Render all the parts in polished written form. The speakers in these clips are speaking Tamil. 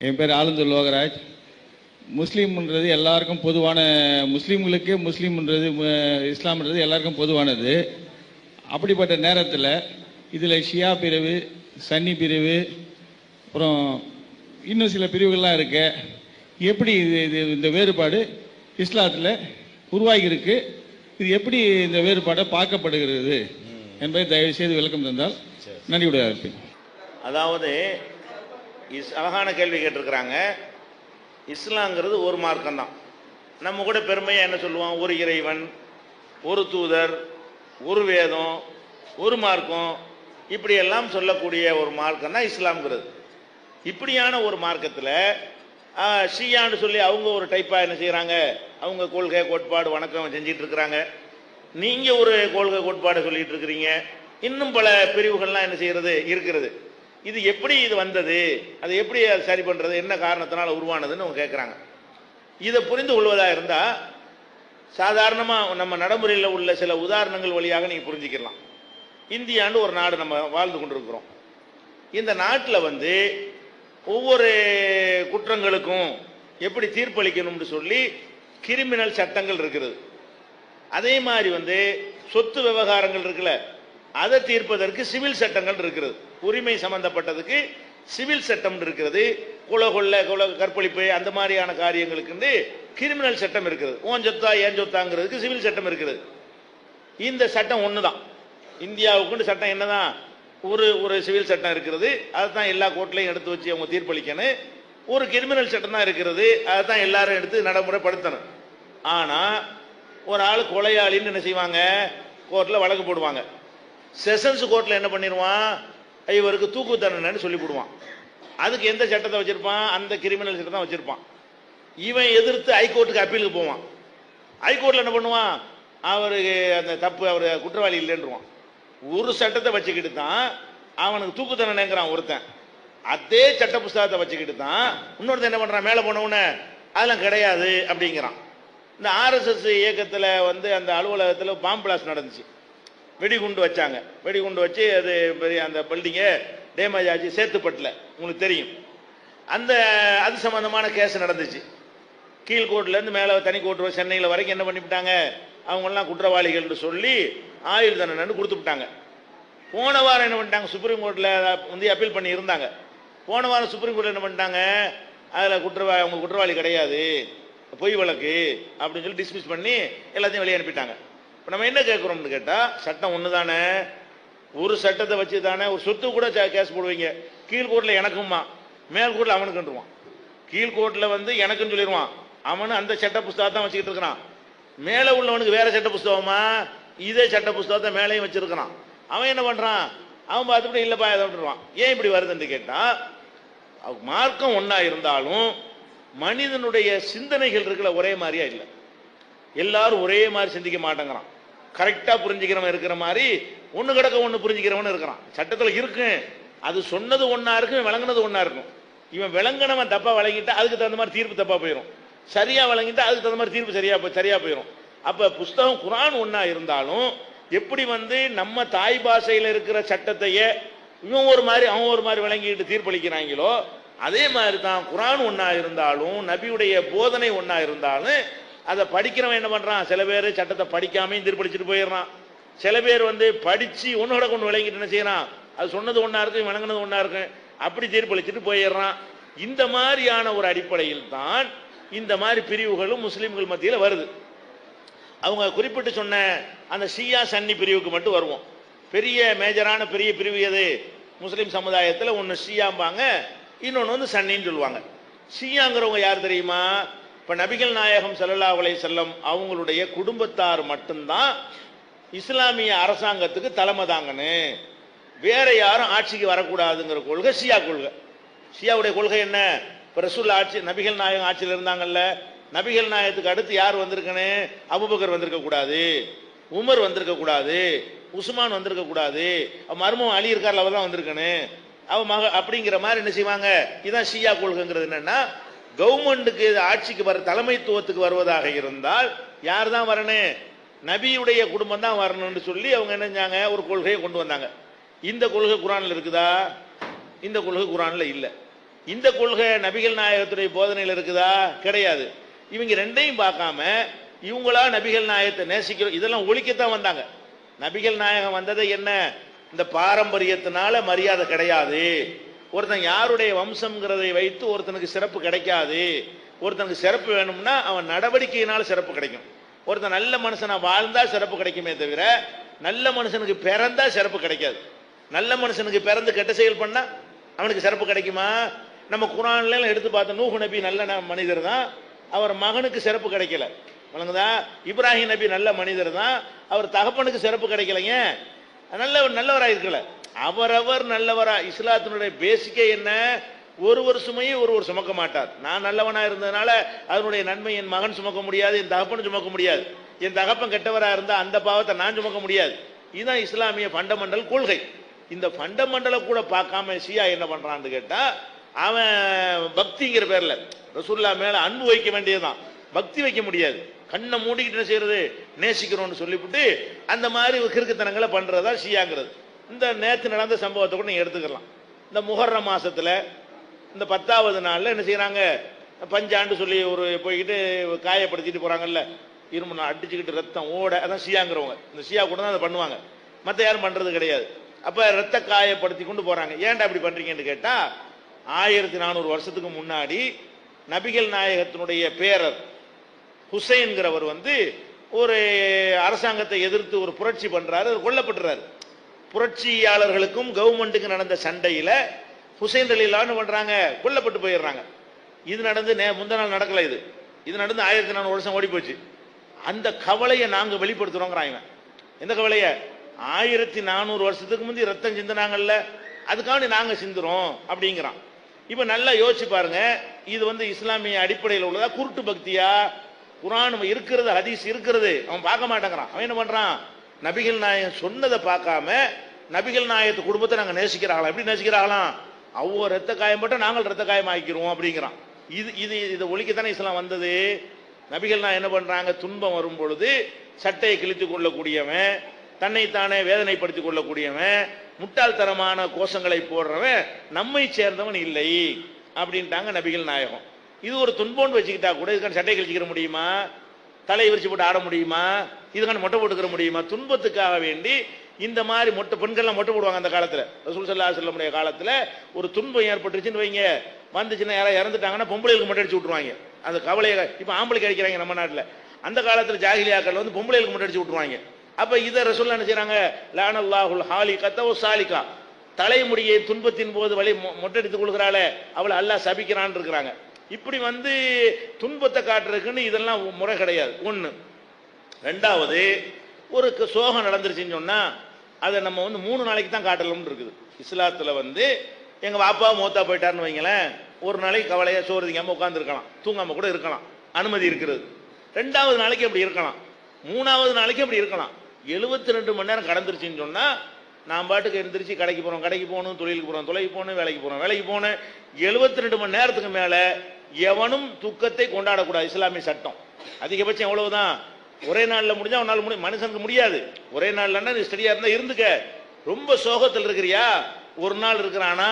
என் பேர் ஆலந்தூர் லோகராஜ். முஸ்லீம்ன்றது எல்லாருக்கும் பொதுவான, முஸ்லீம்களுக்கு முஸ்லீம்ன்றது இஸ்லாம்ன்றது எல்லாருக்கும் பொதுவானது. அப்படிப்பட்ட நேரத்தில் இதில் ஷியா பிரிவு, சன்னி பிரிவு, அப்புறம் இன்னும் சில பிரிவுகள்லாம் இருக்கு. எப்படி இந்த வேறுபாடு இஸ்லாத்தில் உருவாகியிருக்கு? இது எப்படி இந்த வேறுபாடை பார்க்கப்படுகிறது என்பதை தயவு செய்து விளக்கம் தந்தால் நன்றியுடைய இருப்பேன். அதாவது அழகான கேள்வி கேட்டிருக்கிறாங்க. இஸ்லாங்கிறது ஒரு மார்க்கம் தான். நம்ம கூட பெருமையாக என்ன சொல்லுவோம்? ஒரு இறைவன், ஒரு தூதர், ஒரு வேதம், ஒரு மார்க்கம், இப்படியெல்லாம் சொல்லக்கூடிய ஒரு மார்க்கம் தான் இஸ்லாம்ங்கிறது. இப்படியான ஒரு மார்க்கத்தில் ஷியான்னு சொல்லி அவங்க ஒரு டைப்பாக என்ன செய்கிறாங்க? அவங்க கொள்கை கோட்பாடு வணக்கம் செஞ்சிட்டு இருக்கிறாங்க. நீங்கள் ஒரு கொள்கை கோட்பாடு சொல்லிட்டு இருக்கிறீங்க. இன்னும் பல பிரிவுகள்லாம் என்ன செய்கிறது இருக்கிறது. இது எப்படி இது வந்தது, அதை எப்படி அதை சரி பண்ணுறது, என்ன காரணத்தினால உருவானதுன்னு அவங்க கேட்குறாங்க. இதை புரிந்து கொள்வதாக இருந்தால் சாதாரணமாக நம்ம நடைமுறையில் உள்ள சில உதாரணங்கள் வழியாக நீங்கள் புரிஞ்சுக்கலாம். இந்தியான்னு ஒரு நாடு நம்ம வாழ்ந்து கொண்டிருக்கிறோம். இந்த நாட்டில் ஒவ்வொரு குற்றங்களுக்கும் எப்படி தீர்ப்பளிக்கணும்னு சொல்லி கிரிமினல் சட்டங்கள் இருக்கிறது. அதே மாதிரி சொத்து விவகாரங்கள் இருக்குல்ல, அதை தீர்ப்பதற்கு சிவில் சட்டங்கள் இருக்கிறது. உரிமை சம்பந்தப்பட்டதுக்கு சிவில் சட்டம் இருக்கிறது. கொலை கற்பழிப்பு அந்த மாதிரியான காரியங்களுக்கு கிரிமினல் சட்டம் இருக்கிறது. ஓன் சொத்தா ஏன் சொத்தாங்கிறதுக்கு சிவில் சட்டம் இருக்கிறது. இந்த சட்டம் ஒன்று தான். இந்தியாவுக்கு சட்டம் என்னதான்? ஒரு சிவில் சட்டம் இருக்கிறது. அதுதான் எல்லா கோர்ட்லையும் எடுத்து வச்சு அவங்க தீர்ப்பளிக்கணும். ஒரு கிரிமினல் சட்டம் தான் இருக்கிறது. அதுதான் எல்லாரும் எடுத்து நடைமுறைப்படுத்தணும். ஆனால் ஒரு ஆள் கொலையாளின்னு என்ன செய்வாங்க? கோர்ட்டில் வழக்கு போடுவாங்க. செஷன்ஸ் கோர்ட்டில் என்ன பண்ணிடுவான்? இவருக்கு தூக்கு தண்டனைன்னு சொல்லி போடுவான். அதுக்கு எந்த சட்டத்தை வச்சிருப்பான்? அந்த கிரிமினல் சட்டம் தான் வச்சிருப்பான். இவன் எதிர்த்து ஹைகோர்ட்டுக்கு அப்பீலுக்கு போவான். ஹைகோர்ட்டில் என்ன பண்ணுவான்? அவருக்கு அந்த தப்பு, அவர் குற்றவாளி இல்லைன்றான். ஒரு சட்டத்தை வச்சுக்கிட்டு தான் அவனுக்கு தூக்கு தண்டனைங்கிறான் ஒருத்தன். அதே சட்ட புஸ்தகத்தை வச்சுக்கிட்டு தான் இன்னொருத்தன் என்ன பண்றான்? மேலே போனவுடனே அதெல்லாம் கிடையாது அப்படிங்கிறான். இந்த RSS இயக்கத்தில் அந்த அலுவலகத்தில் பாம்பு பிளாஸ்ட் நடந்துச்சு. வெடிகுண்டு வச்சாங்க. வெடிகுண்டு வச்சு அது பெரிய அந்த பில்டிங்கை டேமேஜ் ஆச்சு. சேத்துப்பட்டில் உங்களுக்கு தெரியும். அது சம்பந்தமான கேஸ் நடந்துச்சு. கீழ்கோர்ட்லேருந்து மேலே தனி கோர்ட்டு சென்னையில் வரைக்கும் என்ன பண்ணிவிட்டாங்க? அவங்கெல்லாம் குற்றவாளிகள்னு சொல்லி ஆயுள் தண்டனை கொடுத்துட்டாங்க. போன வாரம் என்ன பண்ணிட்டாங்க? சுப்ரீம் கோர்ட்டில் அப்பீல் பண்ணி இருந்தாங்க. போன வாரம் சுப்ரீம் கோர்ட்டில் என்ன பண்ணிட்டாங்க? அதில் அவங்க குற்றவாளி கிடையாது, பொய் வழக்கு அப்படின்னு சொல்லி டிஸ்மிஸ் பண்ணி எல்லாத்தையும் வெளியே அனுப்பிட்டாங்க. இப்போ நம்ம என்ன கேட்குறோம்னு கேட்டால், சட்டம் ஒன்று தானே, ஒரு சட்டத்தை வச்சு தானே ஒரு சொத்து கூட கேஸ் போடுவீங்க. கீழ்கோர்ட்டில் எனக்குமா, மேல் கோர்ட்டில் அவனுக்குன்றுவான். கீழ்கோர்ட்டில் எனக்குன்னு சொல்லிடுவான். அவனு அந்த சட்ட புஸ்தகத்தை தான் வச்சுக்கிட்டு இருக்கிறான். மேலே உள்ளவனுக்கு வேற சட்ட புஸ்தகமா? இதே சட்ட புஸ்தகத்தை மேலேயும் வச்சிருக்கிறான். அவன் என்ன பண்றான்? அவன் பார்த்துட்டு இல்லப்பா எதை விட்டுருவான். ஏன் இப்படி வருதுன்னு கேட்டா, மார்க்கம் ஒன்னா இருந்தாலும் மனிதனுடைய சிந்தனைகள் இருக்குல்ல ஒரே மாதிரியா இல்லை. எல்லாரும் ஒரே மாதிரி சிந்திக்க மாட்டேங்கிறான். கரெக்டா புரிஞ்சுக்கிறவன் இருக்கிற மாதிரி ஒண்ணு கிடக்க ஒண்ணு புரிஞ்சுக்கிறவன் இருக்கிறான். சட்டத்தில் இருக்கு, அது சொன்னது ஒன்னா இருக்கும், விளங்குனது ஒன்னா இருக்கும். இவன் விளங்கினவன் தப்பா விளங்கிட்டா அதுக்கு தகுந்த மாதிரி தீர்ப்பு தப்பா போயிடும். சரியா விளங்கிட்டா அதுக்கு தகுந்த மாதிரி தீர்ப்பு சரியா போயிடும். அப்ப புஸ்தகம் குர்ஆன் ஒன்னா இருந்தாலும் எப்படி நம்ம தாய் பாஷையில் இருக்கிற சட்டத்தையே இவன் ஒரு மாதிரி அவன் ஒரு மாதிரி விளங்கிட்டு தீர்ப்பளிக்கிறாங்களோ, அதே மாதிரி தான் குர்ஆன் ஒன்னா இருந்தாலும் நபியுடைய போதனை ஒன்னா இருந்தாலும் அதை படிக்கிறவன் என்ன பண்றான்? சில பேர் சட்டத்தை படிக்காமையும் தீர்ப்பளிச்சுட்டு போயிடுறான். சில பேர் படிச்சு ஒன்னோட கொண்டு விளங்கிட்டு என்ன செய்யறான்? அது சொன்னது ஒன்னா இருக்கு, விளங்குனது ஒன்னா இருக்கு, அப்படி தீர்ப்பளிச்சுட்டு போயிடுறான். இந்த மாதிரியான ஒரு அடிப்படையில் தான் இந்த மாதிரி பிரிவுகளும் முஸ்லிம்கள் மத்தியில் வருது. அவங்க குறிப்பிட்டு சொன்ன அந்த ஷியா சன்னி பிரிவுக்கு மட்டும் வருவோம். பெரிய மேஜரான பெரிய பிரிவு எது? முஸ்லிம் சமுதாயத்தில் ஒன்று ஷியாம்பாங்க, இன்னொன்று சன்னின்னு சொல்லுவாங்க. ஷியாங்கிறவங்க யார் தெரியுமா? இப்போ நபிகள் நாயகம் ஸல்லல்லாஹு அலைஹி வஸல்லம் அவங்களுடைய குடும்பத்தார் மட்டும்தான் இஸ்லாமிய அரசாங்கத்துக்கு தலைமை தாங்கன்னு, வேற யாரும் ஆட்சிக்கு வரக்கூடாதுங்கிற கொள்கை ஷியா கொள்கை. ஷியாவுடைய கொள்கை என்ன? இப்போ ரசூல் ஆட்சி, நபிகள் நாயகம் ஆட்சியில் இருந்தாங்கல்ல, நபிகள் நாயகத்துக்கு அடுத்து யார் வந்திருக்கணும்? அபூபக்கர் வந்திருக்க கூடாது, உமர் வந்திருக்க கூடாது, உஸ்மான் வந்திருக்க கூடாது, மர்மம் அலி இருக்கார்ல அவர் தான் வந்திருக்கணும், அப்படிங்கிற மாதிரி என்ன செய்வாங்க? இதுதான் ஷியா கொள்கைங்கிறது. என்னன்னா, கவர்மெண்ட்டுக்கு ஆட்சிக்கு வர தலைமைத்துவத்துக்கு வருவதாக இருந்தால் யார் தான் வரணும்? நபியுடைய குடும்பம் தான் வரணும்னு சொல்லி அவங்க என்ன செஞ்சாங்க? ஒரு கொள்கையை கொண்டு வந்தாங்க. இந்த கொள்கை குர்ஆன்ல இருக்குதா? இந்த கொள்கை குர்ஆன்ல இல்லை. இந்த கொள்கை நபிகள் நாயகத்துடைய போதனையில் இருக்குதா? கிடையாது. இவங்க ரெண்டையும் பார்க்காம இவங்களா நபிகள் நாயகத்தை நேசிக்கிறோம், இதெல்லாம் ஒழிக்கத்தான் வந்தாங்க. நபிகள் நாயகம் வந்தது என்ன? இந்த பாரம்பரியத்தினால மரியாதை கிடையாது. ஒருத்தன் யாருடைய வம்சம்ங்கிறதை வைத்து ஒருத்தனுக்கு சிறப்பு கிடைக்காது. ஒருத்தனுக்கு சிறப்பு வேணும்னா அவன் நடவடிக்கையினால சிறப்பு கிடைக்கும். ஒருத்தன் நல்ல மனுஷனா வாழ்ந்தா சிறப்பு கிடைக்குமே தவிர நல்ல மனுஷனுக்கு பிறந்தா சிறப்பு கிடைக்காது. நல்ல மனுஷனுக்கு பிறந்து கெட்ட செயல் பண்ணா அவனுக்கு சிறப்பு கிடைக்குமா? நம்ம குர்ஆன்ல எடுத்து பார்த்த நூஹ் நபி நல்ல மனிதர் தான், அவர் மகனுக்கு சிறப்பு கிடைக்கல. வழங்குதா? இப்ராஹிம் நபி நல்ல மனிதர் தான், அவர் தகப்பனுக்கு சிறப்பு கிடைக்கலைங்க. நல்லவராக இருக்கல. அவரவர் நல்லவரா. இஸ்லாத்தினுடைய பேசிக்கே என்ன? ஒரு சுமையை ஒருவர் சுமக்க மாட்டார். நான் நல்லவனா இருந்ததுனால அதனுடைய நன்மை என் மகன் சுமக்க முடியாது, என் தகப்பன் சுமக்க முடியாது. என் தகப்பன் கெட்டவரா இருந்தா அந்த பாவத்தை நான் சுமக்க முடியாது. இதுதான் இஸ்லாமிய ஃபண்டமெண்டல் கொள்கை. இந்த ஃபண்டமெண்டலை கூட பார்க்காம ஷியா என்ன பண்றான்னு கேட்டா, அவன் பக்திங்கிற பேர்ல ரசூலுல்லாஹ் மேல அன்பு வைக்க வேண்டியதுதான், பக்தி வைக்க முடியாது. கண்ணை மூடிக்கிட்டு செய்யறது நேசிக்கிறோம்னு சொல்லிவிட்டு அந்த மாதிரி கிறுக்குத்தனங்களை பண்றதா ஷியாங்கிறது. இந்த நேற்று நடந்த சம்பவத்தை கூட நீங்க எடுத்துக்கலாம். இந்த முஹர்ரம் மாசத்துல இந்த 10வது நாள்ல என்ன செய்யறாங்க? பஞ்சாண்டு சொல்லி ஒரு போய்கிட்டு காயப்படுத்திட்டு போறாங்கல்ல, இரும்பு அடிச்சுக்கிட்டு ரத்தம் ஓட, அதான் ஷியாங்கிறவங்க. இந்த ஷியா கூட தான் அதை பண்ணுவாங்க, மற்ற யாரும் பண்றது கிடையாது. அப்ப ரத்த காயப்படுத்தி கொண்டு போறாங்க. ஏன்டா அப்படி பண்றீங்கன்னு கேட்டா, 1400 வருஷத்துக்கு முன்னாடி நபிகள் நாயகத்தினுடைய பேரர் ஹுசைன்கிறவர் ஒரு அரசாங்கத்தை எதிர்த்து ஒரு புரட்சி பண்றாரு, கொல்லப்பட்டுறாரு. புரட்சியாளர்களுக்கும் கவர்மெண்ட்டுக்கு நடந்த சண்டையில ஹுசைன் ரலியல்லாஹு பண்றாங்க, கொல்லப்பட்டு போயிடுறாங்க. இது நடந்து முந்த நாள் நடக்கல. இது நடந்து 1400 வருஷம் ஓடி போச்சு. அந்த கவலையை நாங்க வெளிப்படுத்துறோங்கிறாங்க. எந்த கவலைய? 1400 வருஷத்துக்கு முந்தி ரத்தம் சிந்தினாங்கல்ல, அதுக்காண்டி நாங்க சிந்துறோம் அப்படிங்கிறான். இப்ப நல்லா யோசிச்சு பாருங்க, இது இஸ்லாமிய அடிப்படையில் உள்ளதா குருட்டு பக்தியா? குர்ஆன் இருக்கிறது, ஹதீஸ் இருக்கிறது, அவன் பார்க்க மாட்டேங்கிறான். அவன் என்ன பண்றான்? நபிகள் நாயகம் சொன்னதை பார்க்காம நபிகள் நாயகத்து குடும்பத்தை நாங்க நேசிக்கிறாங்களா? எப்படி நேசிக்கிறாங்களாம்? அவ்வளோ ரத்த காயம்பட்ட நாங்கள் ரத்த காயம் ஆக்கிக்கிறோம் அப்படிங்கிறான். இதை ஒழிக்கத்தானே இஸ்லாம் வந்தது. நபிகள் நாயகம் என்ன பண்றாங்க? துன்பம் வரும் பொழுது சட்டையை கிழித்துக் கொள்ளக்கூடியவன், தன்னைத்தானே வேதனைப்படுத்திக் கொள்ளக்கூடியவன், முட்டாள்தனமான கோஷங்களை போடுறவன் நம்மை சேர்ந்தவன் இல்லை அப்படின்ட்டாங்க நபிகள் நாயகம். இது ஒரு துன்பம்னு வச்சுக்கிட்டா கூட இதுக்கான சட்டை கழிச்சிக்கிற முடியுமா? தலையை விரிச்சு போட்டு ஆட முடியுமா? இதுக்கான மொட்டை போட்டுக்கிற முடியுமா? துன்பத்துக்காக வேண்டி இந்த மாதிரி பெண்கள்லாம் மொட்டை போடுவாங்க. அந்த காலத்தில் ரசூல் ஸல்லல்லாஹு அலைஹி வஸல்லம் காலத்தில் ஒரு துன்பம் ஏற்பட்டுருச்சுன்னு வைங்க, வந்துச்சுன்னா யாராவது இறந்துட்டாங்கன்னா பொம்பளைகளுக்கு மொட்டை அடிச்சு விட்டுருவாங்க. அந்த கவலையை இப்போ ஆம்பளைக்கு அடிக்கிறாங்க நம்ம நாட்டில். அந்த காலத்தில் ஜாஹிலியாக்கள் பொம்பளைகளுக்கு மொட்டை அடிச்சு விட்டுருவாங்க. அப்ப இதை ரசூலுல்லாஹ் என்ன செய்றாங்க? லானல்லாஹுல் ஹாலிகத வ சாலிகா, தலைமுடியை துன்பத்தின் போது வழி மொட்டடித்துக் கொள்கிறாளே அவளை அல்லாஹ் சபிக்கிறான்னு இருக்கிறாங்க. இப்படி துன்பத்தை காட்டுறதுக்குன்னு இதெல்லாம் முறை கிடையாது. ஒண்ணு. ரெண்டாவது, ஒரு சோகம் நடந்துருச்சுன்னு சொன்னா அதை நம்ம 3 நாளைக்கு தான் காட்டலாம்னு இருக்குது. இஸ்லாத்துல எங்க பாப்பா மூத்தா போயிட்டாருன்னு வைங்களேன், ஒரு நாளைக்கு கவலையா சோறு திங்காம உட்கார்ந்து இருக்கலாம், தூங்காம கூட இருக்கலாம், அனுமதி இருக்கிறது. 2வது நாளைக்கு அப்படி இருக்கலாம், 3வது நாளைக்கு அப்படி இருக்கலாம். 72 மணி நேரம் கடந்துருச்சுன்னு சொன்னா நான் பாட்டுக்கு எழுந்திரிச்சு கடைக்கு போகணும், தொழிலுக்கு போறோம், தொலைக்கு போகணும், வேலைக்கு போகணும். 72 மணி நேரத்துக்கு மேல எவனும் துக்கத்தை கொண்டாடக்கூடாது. இஸ்லாமிய சட்டம் அதிகபட்சம் எவ்வளவுதான்? ஒரே நாள்ல முடிஞ்சா ஒரு நாள் முடியும். மனுஷனுக்கு முடியாது. ஒரே நாள்ல ஸ்டடியா இருந்தா இருந்துக்க. ரொம்ப சோகத்தில் இருக்கிறியா, ஒரு நாள் இருக்கிறானா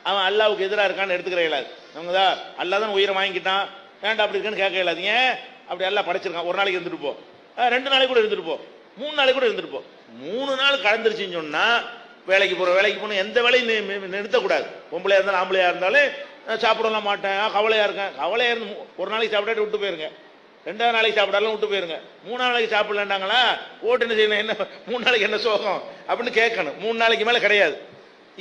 அவன் அல்லாவுக்கு எதிராக இருக்கான்னு எடுத்துக்கிற இயலாது. அவங்கதா அல்லா தான் உயிரை வாங்கிக்கிட்டான், ஏன்டா அப்படி இருக்குன்னு கேட்க இயலாது. ஏன் அப்படி எல்லாம் படைச்சிருக்கான்? ஒரு நாளைக்கு இருந்துட்டு போ, 2 நாளைக்கு கூட இருந்துட்டு போ, 3 நாளைக்கு கூட இருந்துட்டு போ. 3 நாள் கடந்துருச்சுன்னு சொன்னா வேலைக்கு போகணும், எந்த வேலையும் நிறுத்தக்கூடாது. பொம்பளையா இருந்தாலும் ஆம்பளையா இருந்தாலும் சாப்பிடலாம் மாட்டேன், கவலையா இருக்கேன். கவலையா இருந்து ஒரு நாளைக்கு சாப்பிடாட்டி விட்டு போயிருங்க, 2வது நாளைக்கு சாப்பிடாலும் விட்டு போயிருங்க. 3வது நாளைக்கு சாப்பிடலாண்டாங்களா ஓட்டு என்ன செய்யணும்? என்ன 3 நாளைக்கு என்ன சோகம் அப்படின்னு கேட்கணும். 3 நாளைக்கு மேல கிடையாது.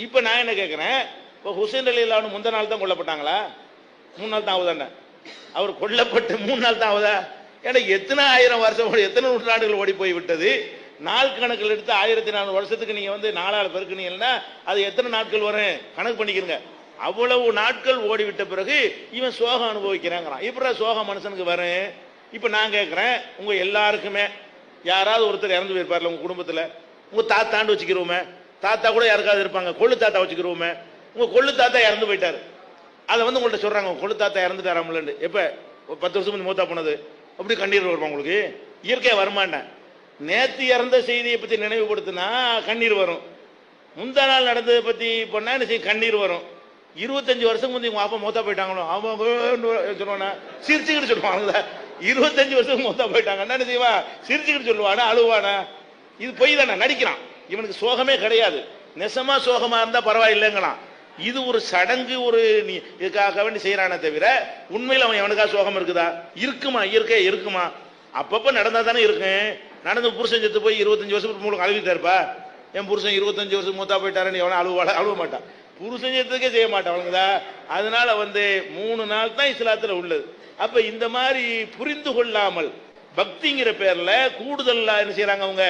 இப்ப நான் என்ன கேட்கிறேன், இப்போ ஹுசைன் ரலியல்லாஹு முந்த நாள் தான் கொல்லப்பட்டாங்களா? 3 நாள் தான் ஆகுதானே? அவர் கொல்லப்பட்டு 3 நாள் தான் ஆகுதா? ஏன்னா எத்தனை 1000 வருஷம், எத்தனை நூற்றாண்டுகள் ஓடி போய் விட்டது. நாள் கணக்கில் எடுத்து 1400 வருஷத்துக்கு நீங்க 4ஆல் பெருக்குனீங்கன்னா அது எத்தனை நாட்கள் வரும் கணக்கு பண்ணிக்கிறங்க. அவ்வளவு நாட்கள் ஓடிவிட்ட பிறகு இவன் சோகம் அனுபவிக்கிறாங்கிறான். இப்ப சோகம் மனுஷனுக்கு வரும். இப்ப நான் கேட்கிறேன், உங்க எல்லாருக்குமே யாராவது ஒருத்தர் இறந்து போயிருப்பார்ல உங்க குடும்பத்துல, உங்க தாத்தாண்டு வச்சுக்கிறோமே, தாத்தா கூட யாருக்காவது இருப்பாங்க, கொள்ளு தாத்தா வச்சுக்கிறோமே, உங்க கொள்ளு தாத்தா இறந்து போயிட்டாரு, அதை உங்கள்கிட்ட சொல்றாங்க கொள்ளு தாத்தா இறந்துட்டாராமலன்னு. எப்ப 10 வருஷம் முந்தி மூத்தா போனது, அப்படி கண்ணீர் வருமா உங்களுக்கு? இயற்கையா வருமானேன். நேற்று இறந்த செய்தியை பத்தி நினைவுபடுத்தினா கண்ணீர் வரும், முந்தா நாள் நடந்ததை பத்தி பண்ணா கண்ணீர் வரும். 25 வருஷம் முந்தைய உங்க அப்பா மொத்தா போயிட்டாங்களோ அவங்க சொல்லுவானா, சிரிச்சுக்கிட்டு சொல்லுவாங்க. 25 வருஷம் மொத்தா போயிட்டாங்க என்ன செய்வா, சிரிச்சுக்கிட்டு சொல்லுவானா அழுவானா? இது பொய் தானே, நடிக்கிறான். இவனுக்கு சோகமே கிடையாது. நெசமா சோகமா இருந்தா பரவாயில்லைங்களாம். இது ஒரு சடங்கு, ஒரு இதுக்காக வேண்டி செய்யறானே தவிர உண்மையில் அவன் எவனுக்கா சோகம் இருக்குதா? இருக்குமா? இயற்கை இருக்குமா? அப்பப்ப நடந்தா தானே இருக்கு. நடந்து புருஷன் செத்து போய் 25 வருஷத்துக்கு உங்களுக்கு அழுவிட்டா இருப்பா. என் புருஷன் 25 வருஷம் மூத்தா போயிட்டாருன்னு எவனா அழுவ மாட்டான். புருஷன் செத்துக்கே செய்ய மாட்டான் அவனுக்குதா. அதனால 3 நாள் தான் இஸ்லாத்துல உள்ளது. அப்ப இந்த மாதிரி புரிந்து கொள்ளாமல் பக்திங்கிற பேர்ல கூடுதல் என்ன செய்யறாங்க அவங்க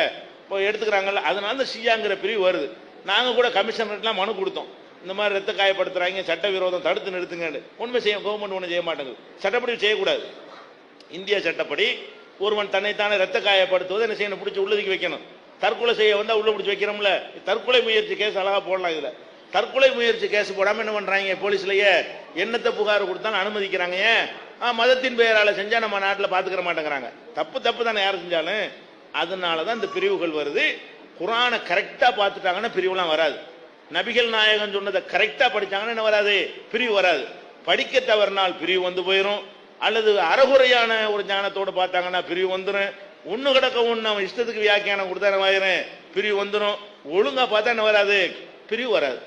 எடுத்துக்கிறாங்கல்ல. அதனால இந்த ஷியாங்கிற பிரிவு வருது. நாங்க கூட கமிஷனர்லாம் மனு கொடுத்தோம். இந்த மாதிரி ரத்த காயப்படுத்துறாங்க, சட்டவிரோதம், தடுத்து நிறுத்துங்க. உண்மை செய்ய கவர்மெண்ட் ஒன்றும் செய்ய மாட்டேங்குது. சட்டப்படி செய்யக்கூடாது. இந்திய சட்டப்படி ஒருவன் தன்னைத்தானே ரத்த காயப்படுத்துவது என்ன செய்யணும், பிடிச்சி உள்ளதுக்கு வைக்கணும். தற்கொலை செய்ய வந்தா உள்ள பிடிச்சி வைக்கிறோம்ல. தற்கொலை முயற்சி கேஸ் அழகா போடலாம். இதுல தற்கொலை முயற்சி கேஸ் போடாம என்ன பண்றாங்க, போலீஸ்லயே என்னத்தை புகார் கொடுத்தாலும் அனுமதிக்கிறாங்க. ஏன்? மதத்தின் பெயரால செஞ்சா நம்ம நாட்டில் பாத்துக்கிற மாட்டேங்கிறாங்க. தப்பு தானே யாரும் செஞ்சாலும். அதனாலதான் இந்த பிரிவுகள் வருது. குர்ஆனை கரெக்டா பார்த்துட்டாங்கன்னா பிரிவுலாம் வராது. நபிகள் நாயகம் சொன்னதை கரெக்டா படிச்சாங்கன்னா என்ன வராது, பிரிவு வராது. படிக்க தவறினால் பிரிவு வந்து போயிடும். அல்லது அறகுறையான ஒரு ஞானத்தோடு பார்த்தாங்கன்னா பிரிவு வந்துடும். ஒண்ணு கிடக்க ஒண்ணு அவன் இஷ்டத்துக்கு வியாக்கியானம் கொடுத்தா என்ன ஆயிரும், பிரிவு வந்துடும். ஒழுங்கா பார்த்தா என்ன வராது, பிரிவு வராது.